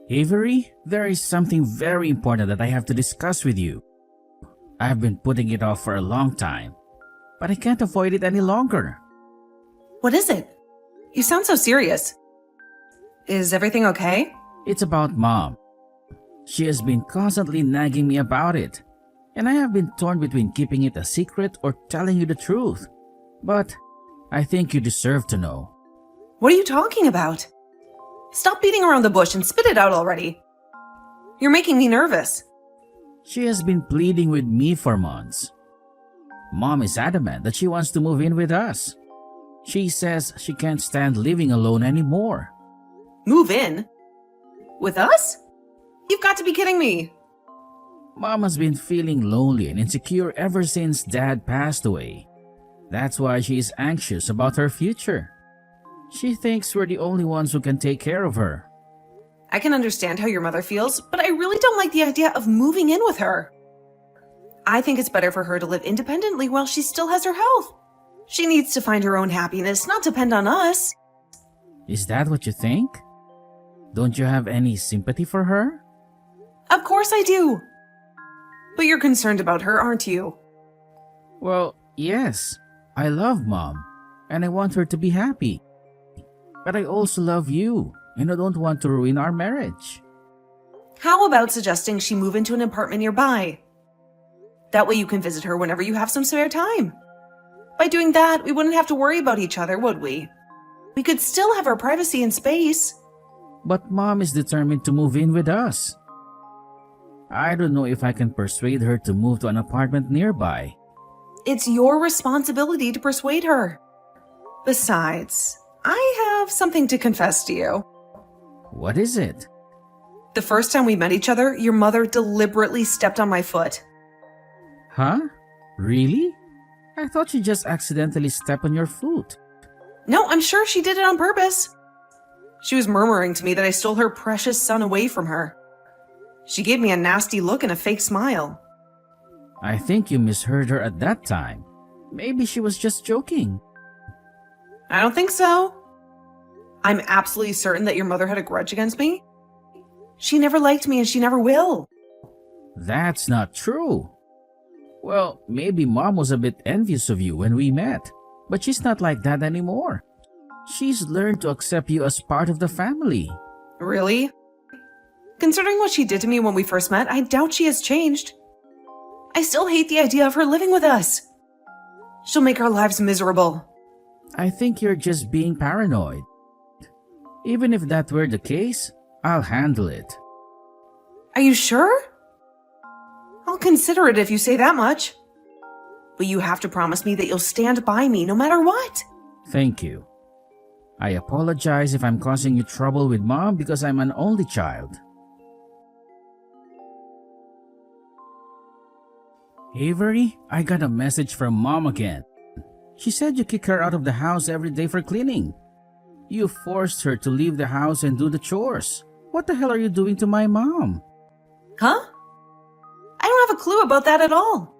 Avery, there is something very important that I have to discuss with you. I've been putting it off for a long time, but I can't avoid it any longer. What is it? You sound so serious. Is everything okay? It's about Mom. She has been constantly nagging me about it, and I have been torn between keeping it a secret or telling you the truth. But I think you deserve to know. What are you talking about? Stop beating around the bush and spit it out already. You're making me nervous. She has been pleading with me for months. Mom is adamant that she wants to move in with us. She says she can't stand living alone anymore. Move in? With us? You've got to be kidding me. Mom has been feeling lonely and insecure ever since Dad passed away. That's why she is anxious about her future. She thinks we're the only ones who can take care of her. I can understand how your mother feels, but I really don't like the idea of moving in with her. I think it's better for her to live independently while she still has her health. She needs to find her own happiness, not depend on us. Is that what you think? Don't you have any sympathy for her? Of course I do. But you're concerned about her, aren't you? Well, yes. I love Mom, and I want her to be happy. But I also love you, and I don't want to ruin our marriage. How about suggesting she move into an apartment nearby? That way you can visit her whenever you have some spare time. By doing that, we wouldn't have to worry about each other, would we? We could still have our privacy and space. But Mom is determined to move in with us. I don't know if I can persuade her to move to an apartment nearby. It's your responsibility to persuade her. Besides, I have something to confess to you. What is it? The first time we met each other, your mother deliberately stepped on my foot. Huh? Really? I thought she just accidentally stepped on your foot. No, I'm sure she did it on purpose. She was murmuring to me that I stole her precious son away from her. She gave me a nasty look and a fake smile. I think you misheard her at that time. Maybe she was just joking. I don't think so. I'm absolutely certain that your mother had a grudge against me. She never liked me and she never will. That's not true. Well, maybe Mom was a bit envious of you when we met, but she's not like that anymore. She's learned to accept you as part of the family. Really? Considering what she did to me when we first met, I doubt she has changed. I still hate the idea of her living with us. She'll make our lives miserable. I think you're just being paranoid. Even if that were the case, I'll handle it. Are you sure? I'll consider it if you say that much. But you have to promise me that you'll stand by me no matter what. Thank you. I apologize if I'm causing you trouble with Mom because I'm an only child. Avery, I got a message from Mom again. She said you kick her out of the house every day for cleaning. You forced her to leave the house and do the chores. What the hell are you doing to my mom? Huh? I don't have a clue about that at all.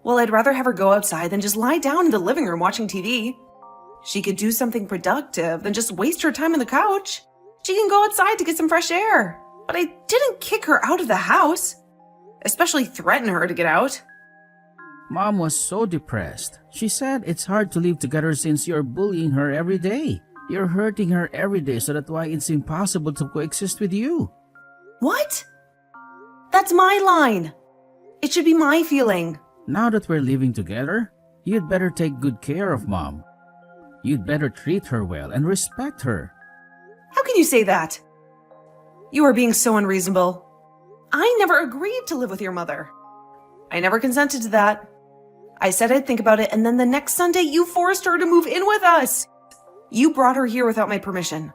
Well, I'd rather have her go outside than just lie down in the living room watching TV. She could do something productive than just waste her time on the couch. She can go outside to get some fresh air. But I didn't kick her out of the house, especially threaten her to get out. Mom was so depressed. She said it's hard to live together since you're bullying her every day. You're hurting her every day, so that's why it's impossible to coexist with you. What? That's my line. It should be my feeling. Now that we're living together, you'd better take good care of Mom. You'd better treat her well and respect her. How can you say that? You are being so unreasonable. I never agreed to live with your mother. I never consented to that. I said I'd think about it, and then the next Sunday you forced her to move in with us. You brought her here without my permission.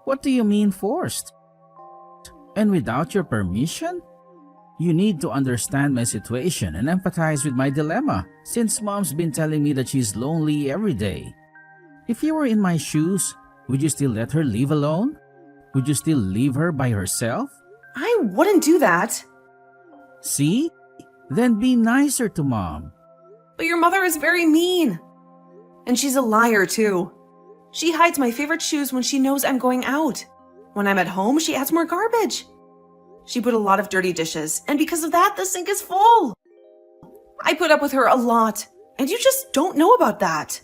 What do you mean forced? And without your permission? You need to understand my situation and empathize with my dilemma, since Mom's been telling me that she's lonely every day. If you were in my shoes, would you still let her live alone? Would you still leave her by herself? I wouldn't do that. See? Then be nicer to Mom. But your mother is very mean. And she's a liar, too. She hides my favorite shoes when she knows I'm going out. When I'm at home, she adds more garbage. She put a lot of dirty dishes, and because of that, the sink is full. I put up with her a lot, and you just don't know about that.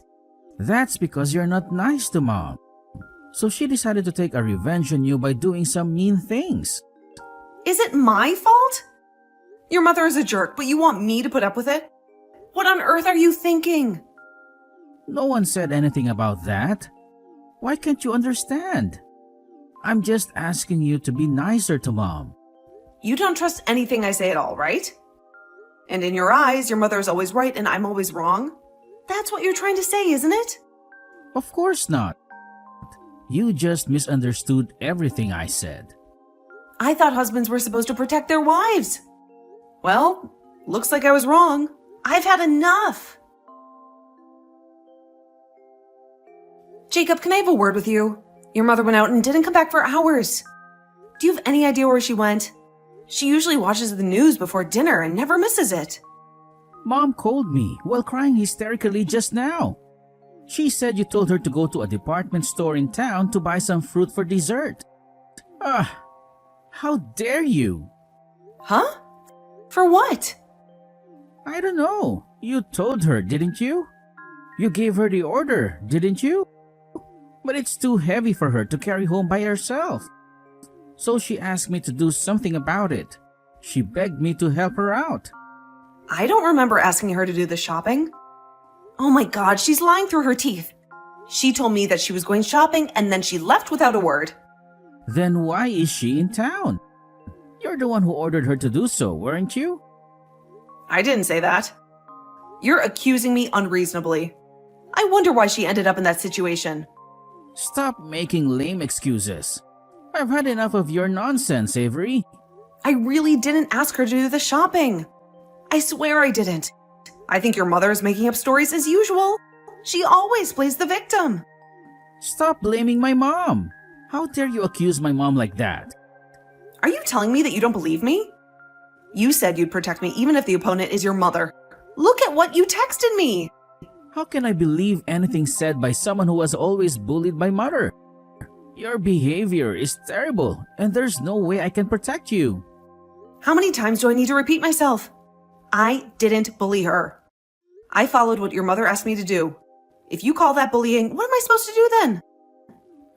That's because you're not nice to Mom. So she decided to take a revenge on you by doing some mean things. Is it my fault? Your mother is a jerk, but you want me to put up with it? What on earth are you thinking? No one said anything about that. Why can't you understand? I'm just asking you to be nicer to Mom. You don't trust anything I say at all, right? And in your eyes, your mother is always right and I'm always wrong? That's what you're trying to say, isn't it? Of course not. You just misunderstood everything I said. I thought husbands were supposed to protect their wives. Well, looks like I was wrong. I've had enough. Jacob, can I have a word with you? Your mother went out and didn't come back for hours. Do you have any idea where she went? She usually watches the news before dinner and never misses it. Mom called me while crying hysterically just now. She said you told her to go to a department store in town to buy some fruit for dessert. How dare you? Huh? For what? I don't know. You told her, didn't you? You gave her the order, didn't you? But it's too heavy for her to carry home by herself. So she asked me to do something about it. She begged me to help her out. I don't remember asking her to do the shopping. Oh my God, she's lying through her teeth. She told me that she was going shopping and then she left without a word. Then why is she in town? You're the one who ordered her to do so, weren't you? I didn't say that. You're accusing me unreasonably. I wonder why she ended up in that situation. Stop making lame excuses. I've had enough of your nonsense, Avery. I really didn't ask her to do the shopping. I swear I didn't. I think your mother is making up stories as usual. She always plays the victim. Stop blaming my mom. How dare you accuse my mom like that? Are you telling me that you don't believe me? You said you'd protect me even if the opponent is your mother. Look at what you texted me. How can I believe anything said by someone who was always bullied by mother? Your behavior is terrible, and there's no way I can protect you. How many times do I need to repeat myself? I didn't bully her. I followed what your mother asked me to do. If you call that bullying, what am I supposed to do then?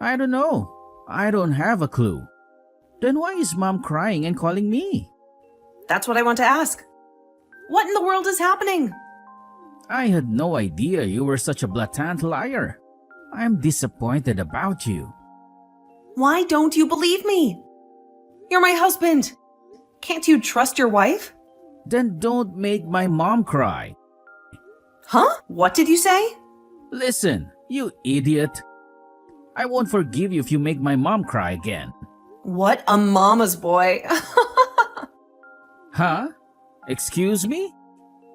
I don't know. I don't have a clue. Then why is Mom crying and calling me? That's what I want to ask. What in the world is happening? I had no idea you were such a blatant liar. I'm disappointed about you. Why don't you believe me? You're my husband. Can't you trust your wife? Then don't make my mom cry. Huh? What did you say? Listen, you idiot. I won't forgive you if you make my mom cry again. What a mama's boy. Huh? Excuse me?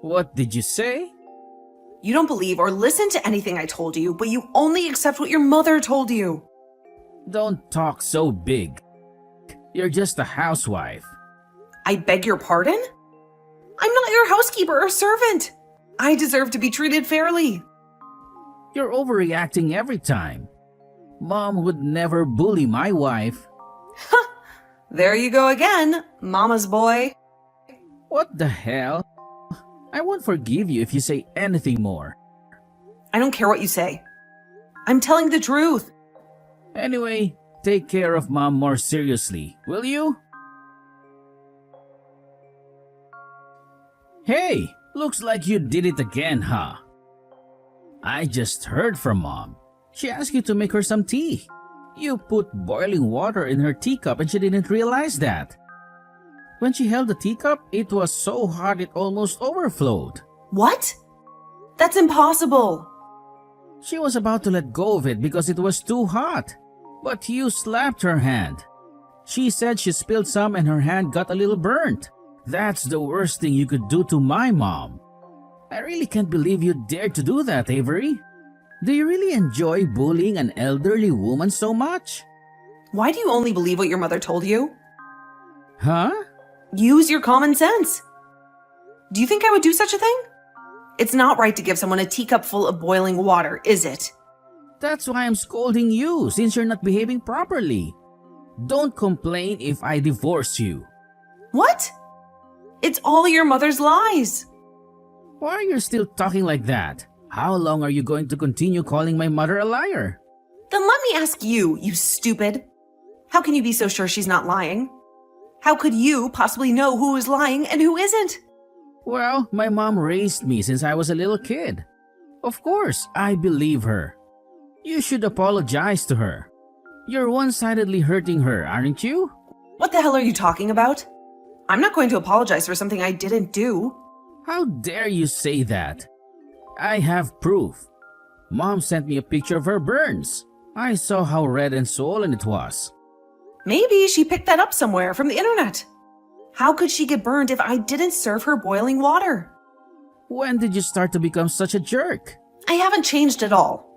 What did you say? You don't believe or listen to anything I told you, but you only accept what your mother told you. Don't talk so big. You're just a housewife. I beg your pardon? I'm not your housekeeper or servant. I deserve to be treated fairly. You're overreacting every time. Mom would never bully my wife. There you go again, mama's boy. What the hell? I won't forgive you if you say anything more. I don't care what you say. I'm telling the truth. Anyway, take care of Mom more seriously, will you? Hey, looks like you did it again, huh? I just heard from Mom. She asked you to make her some tea. You put boiling water in her teacup and she didn't realize that. When she held the teacup, it was so hot it almost overflowed. What? That's impossible. She was about to let go of it because it was too hot. But you slapped her hand. She said she spilled some and her hand got a little burnt. That's the worst thing you could do to my mom. I really can't believe you dared to do that, Avery. Do you really enjoy bullying an elderly woman so much? Why do you only believe what your mother told you? Huh? Use your common sense. Do you think I would do such a thing? It's not right to give someone a teacup full of boiling water, is it? That's why I'm scolding you, since you're not behaving properly. Don't complain if I divorce you. What? It's all your mother's lies. Why are you still talking like that? How long are you going to continue calling my mother a liar? Then let me ask you, you stupid. How can you be so sure she's not lying? How could you possibly know who is lying and who isn't? Well, my mom raised me since I was a little kid. Of course, I believe her. You should apologize to her. You're one-sidedly hurting her, aren't you? What the hell are you talking about? I'm not going to apologize for something I didn't do. How dare you say that? I have proof. Mom sent me a picture of her burns. I saw how red and swollen it was. Maybe she picked that up somewhere from the internet. How could she get burned if I didn't serve her boiling water? When did you start to become such a jerk? I haven't changed at all.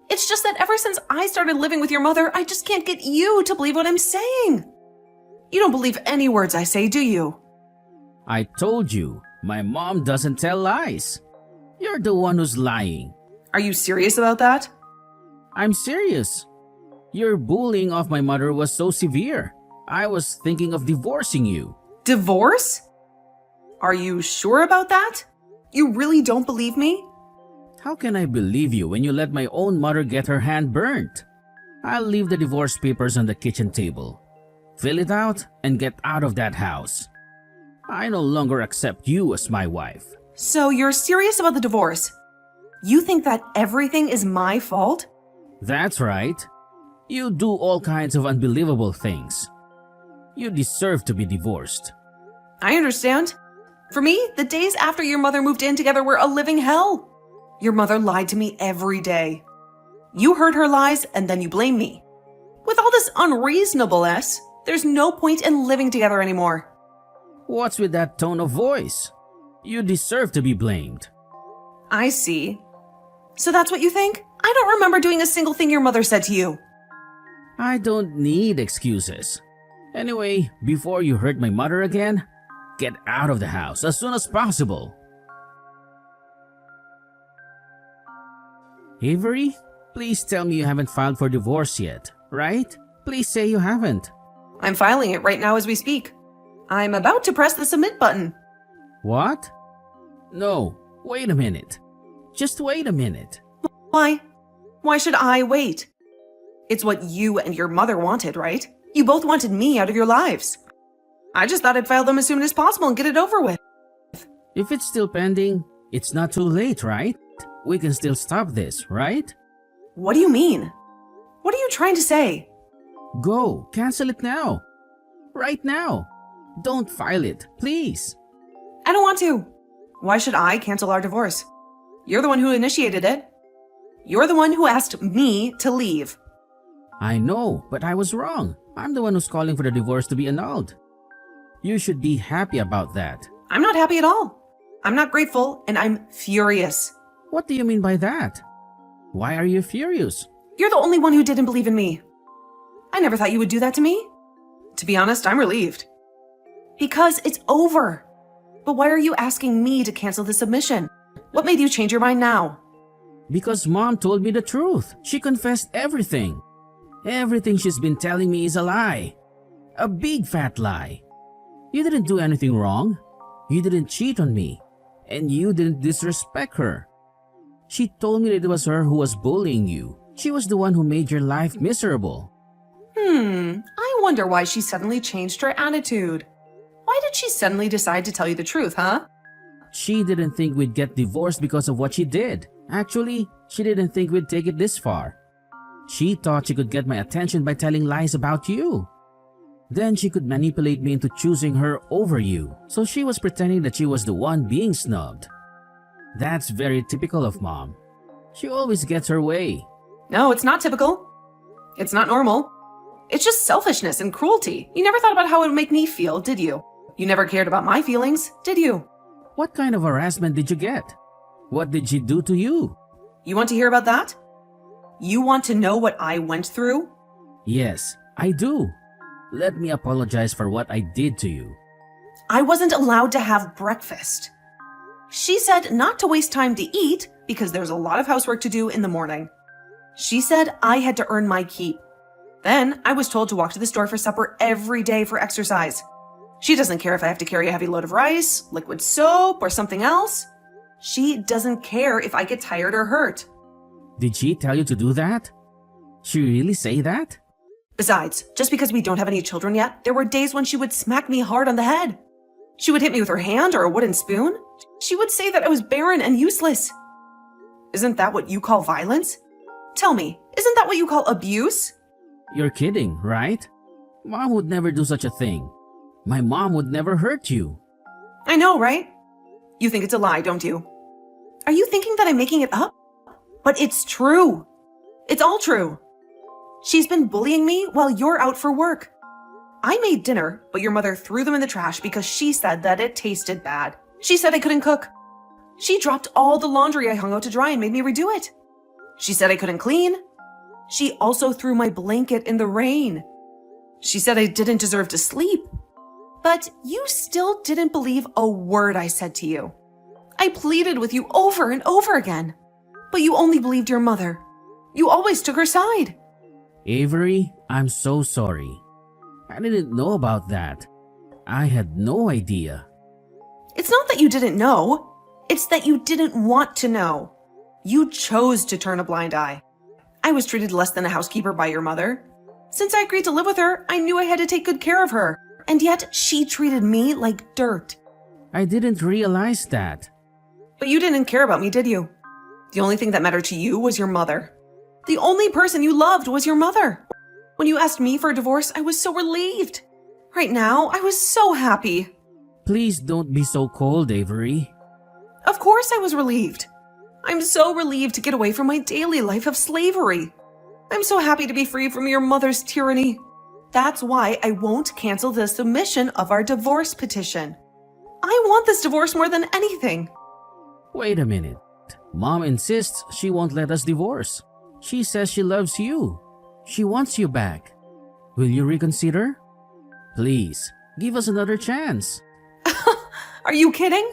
It's just that ever since I started living with your mother, I just can't get you to believe what I'm saying. You don't believe any words I say, do you? I told you, my mom doesn't tell lies. You're the one who's lying. Are you serious about that? I'm serious. Your bullying of my mother was so severe. I was thinking of divorcing you. Divorce? Are you sure about that? You really don't believe me? How can I believe you when you let my own mother get her hand burnt? I'll leave the divorce papers on the kitchen table. Fill it out and get out of that house. I no longer accept you as my wife. So you're serious about the divorce? You think that everything is my fault? That's right. You do all kinds of unbelievable things. You deserve to be divorced. I understand. For me, the days after your mother moved in together were a living hell. Your mother lied to me every day. You heard her lies and then you blame me. With all this unreasonableness, there's no point in living together anymore. What's with that tone of voice? You deserve to be blamed. I see. So that's what you think? I don't remember doing a single thing your mother said to you. I don't need excuses. Anyway, before you hurt my mother again, get out of the house as soon as possible. Avery, please tell me you haven't filed for divorce yet, right? Please say you haven't. I'm filing it right now as we speak. I'm about to press the submit button. What? No, wait a minute. Just wait a minute. Why? Why should I wait? It's what you and your mother wanted, right? You both wanted me out of your lives. I just thought I'd file them as soon as possible and get it over with. If it's still pending, it's not too late, right? We can still stop this, right? What do you mean? What are you trying to say? Go, cancel it now. Right now. Don't file it, please. I don't want to. Why should I cancel our divorce? You're the one who initiated it. You're the one who asked me to leave. I know, but I was wrong. I'm the one who's calling for the divorce to be annulled. You should be happy about that. I'm not happy at all. I'm not grateful, and I'm furious. What do you mean by that? Why are you furious? You're the only one who didn't believe in me. I never thought you would do that to me. To be honest, I'm relieved. Because it's over. But why are you asking me to cancel the submission? What made you change your mind now? Because Mom told me the truth. She confessed everything. Everything she's been telling me is a lie. A big fat lie. You didn't do anything wrong. You didn't cheat on me. And you didn't disrespect her. She told me that it was her who was bullying you. She was the one who made your life miserable. I wonder why she suddenly changed her attitude. Why did she suddenly decide to tell you the truth, huh? She didn't think we'd get divorced because of what she did. Actually, she didn't think we'd take it this far. She thought she could get my attention by telling lies about you. Then she could manipulate me into choosing her over you. So she was pretending that she was the one being snubbed. That's very typical of Mom. She always gets her way. No, it's not typical. It's not normal. It's just selfishness and cruelty. You never thought about how it would make me feel, did you? You never cared about my feelings, did you? What kind of harassment did you get? What did she do to you? You want to hear about that? You want to know what I went through? Yes, I do. Let me apologize for what I did to you. I wasn't allowed to have breakfast. She said not to waste time to eat because there's a lot of housework to do in the morning. She said I had to earn my keep. Then I was told to walk to the store for supper every day for exercise. She doesn't care if I have to carry a heavy load of rice, liquid soap, or something else. She doesn't care if I get tired or hurt. Did she tell you to do that? She really say that? Besides, just because we don't have any children yet, there were days when she would smack me hard on the head. She would hit me with her hand or a wooden spoon. She would say that I was barren and useless. Isn't that what you call violence? Tell me, isn't that what you call abuse? You're kidding, right? Mom would never do such a thing. My mom would never hurt you. I know, right? You think it's a lie, don't you? Are you thinking that I'm making it up? But it's true. It's all true. She's been bullying me while you're out for work. I made dinner, but your mother threw them in the trash because she said that it tasted bad. She said I couldn't cook. She dropped all the laundry I hung out to dry and made me redo it. She said I couldn't clean. She also threw my blanket in the rain. She said I didn't deserve to sleep. But you still didn't believe a word I said to you. I pleaded with you over and over again. But you only believed your mother. You always took her side. Avery, I'm so sorry. I didn't know about that. I had no idea. It's not that you didn't know. It's that you didn't want to know. You chose to turn a blind eye. I was treated less than a housekeeper by your mother. Since I agreed to live with her, I knew I had to take good care of her. And yet, she treated me like dirt. I didn't realize that. But you didn't care about me, did you? The only thing that mattered to you was your mother. The only person you loved was your mother. When you asked me for a divorce, I was so relieved. Right now, I was so happy. Please don't be so cold, Avery. Of course I was relieved. I'm so relieved to get away from my daily life of slavery. I'm so happy to be free from your mother's tyranny. That's why I won't cancel the submission of our divorce petition. I want this divorce more than anything. Wait a minute. Mom insists she won't let us divorce. She says she loves you. She wants you back. Will you reconsider? Please, give us another chance. Are you kidding?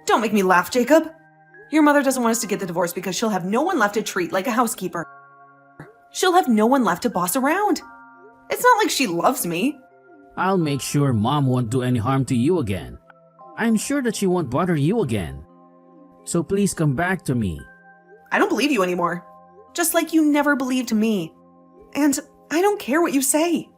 Don't make me laugh, Jacob. Your mother doesn't want us to get the divorce because she'll have no one left to treat like a housekeeper. She'll have no one left to boss around. It's not like she loves me. I'll make sure Mom won't do any harm to you again. I'm sure that she won't bother you again. So please come back to me. I don't believe you anymore. Just like you never believed me. And I don't care what you say.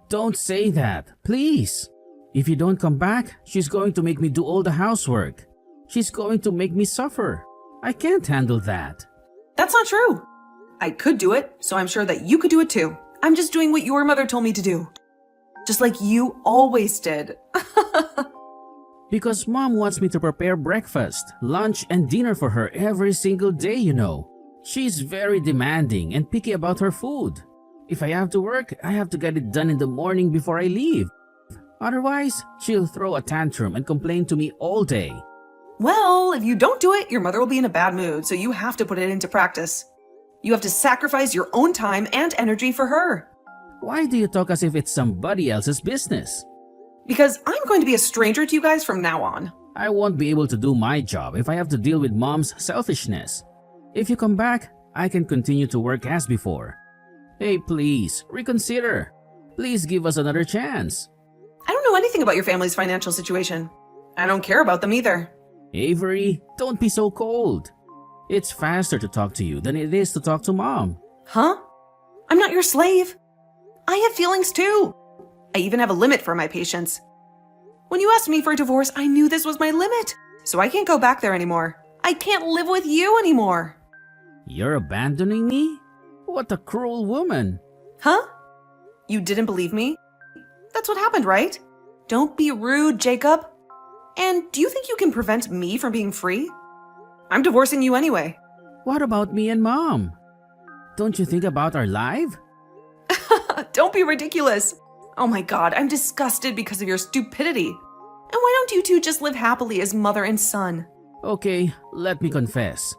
Don't say that, please. If you don't come back, she's going to make me do all the housework. She's going to make me suffer. I can't handle that. That's not true. I could do it, so I'm sure that you could do it too. I'm just doing what your mother told me to do. Just like you always did. Because Mom wants me to prepare breakfast, lunch, and dinner for her every single day, you know. She's very demanding and picky about her food. If I have to work, I have to get it done in the morning before I leave. Otherwise, she'll throw a tantrum and complain to me all day. Well, if you don't do it, your mother will be in a bad mood, so you have to put it into practice. You have to sacrifice your own time and energy for her. Why do you talk as if it's somebody else's business? Because I'm going to be a stranger to you guys from now on. I won't be able to do my job if I have to deal with Mom's selfishness. If you come back, I can continue to work as before. Hey, please, reconsider. Please give us another chance. I don't know anything about your family's financial situation. I don't care about them either. Avery, don't be so cold. It's faster to talk to you than it is to talk to Mom. Huh? I'm not your slave. I have feelings too. I even have a limit for my patience. When you asked me for a divorce, I knew this was my limit. So I can't go back there anymore. I can't live with you anymore. You're abandoning me? What a cruel woman. Huh? You didn't believe me? That's what happened, right? Don't be rude, Jacob. And do you think you can prevent me from being free? I'm divorcing you anyway. What about me and Mom? Don't you think about our life? Don't be ridiculous. Oh my God, I'm disgusted because of your stupidity. And why don't you two just live happily as mother and son? Okay, let me confess.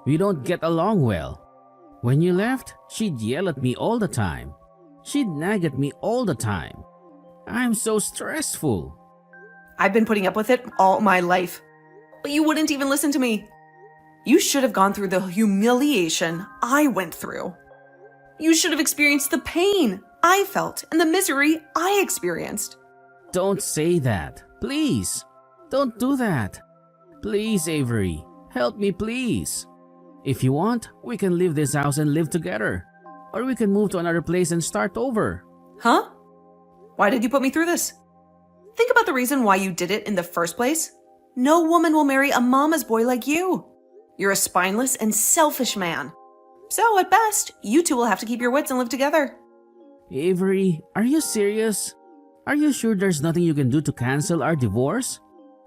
We don't get along well. When you left, she'd yell at me all the time. She'd nag at me all the time. I'm so stressful. I've been putting up with it all my life. But you wouldn't even listen to me. You should have gone through the humiliation I went through. You should have experienced the pain I felt and the misery I experienced. Don't say that. Please. Don't do that. Please, Avery. Help me, please. If you want, we can leave this house and live together. Or we can move to another place and start over. Huh? Why did you put me through this? Think about the reason why you did it in the first place. No woman will marry a mama's boy like you. You're a spineless and selfish man. So, at best, you two will have to keep your wits and live together. Avery, are you serious? Are you sure there's nothing you can do to cancel our divorce?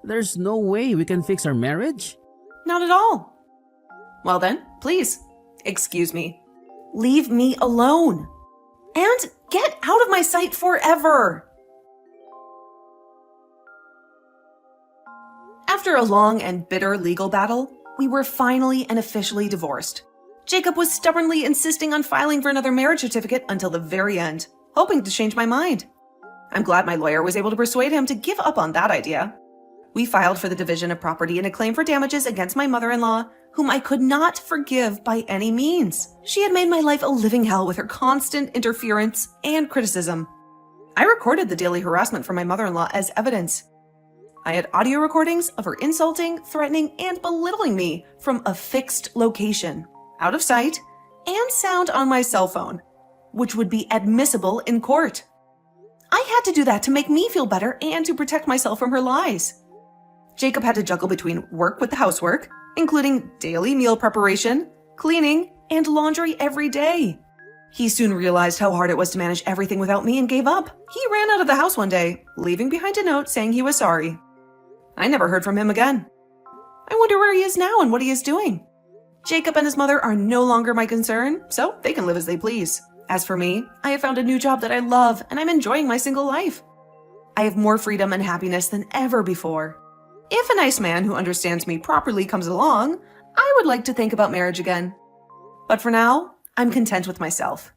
There's no way we can fix our marriage? Not at all. Well then, please, excuse me. Leave me alone. And get out of my sight forever. After a long and bitter legal battle, we were finally and officially divorced. Jacob was stubbornly insisting on filing for another marriage certificate until the very end, hoping to change my mind. I'm glad my lawyer was able to persuade him to give up on that idea. We filed for the division of property and a claim for damages against my mother-in-law, whom I could not forgive by any means. She had made my life a living hell with her constant interference and criticism. I recorded the daily harassment from my mother-in-law as evidence. I had audio recordings of her insulting, threatening, and belittling me from a fixed location, out of sight, and sound on my cell phone, which would be admissible in court. I had to do that to make me feel better and to protect myself from her lies. Jacob had to juggle between work with the housework, including daily meal preparation, cleaning, and laundry every day. He soon realized how hard it was to manage everything without me and gave up. He ran out of the house one day, leaving behind a note saying he was sorry. I never heard from him again. I wonder where he is now and what he is doing. Jacob and his mother are no longer my concern, so they can live as they please. As for me, I have found a new job that I love and I'm enjoying my single life. I have more freedom and happiness than ever before. If a nice man who understands me properly comes along, I would like to think about marriage again. But for now, I'm content with myself.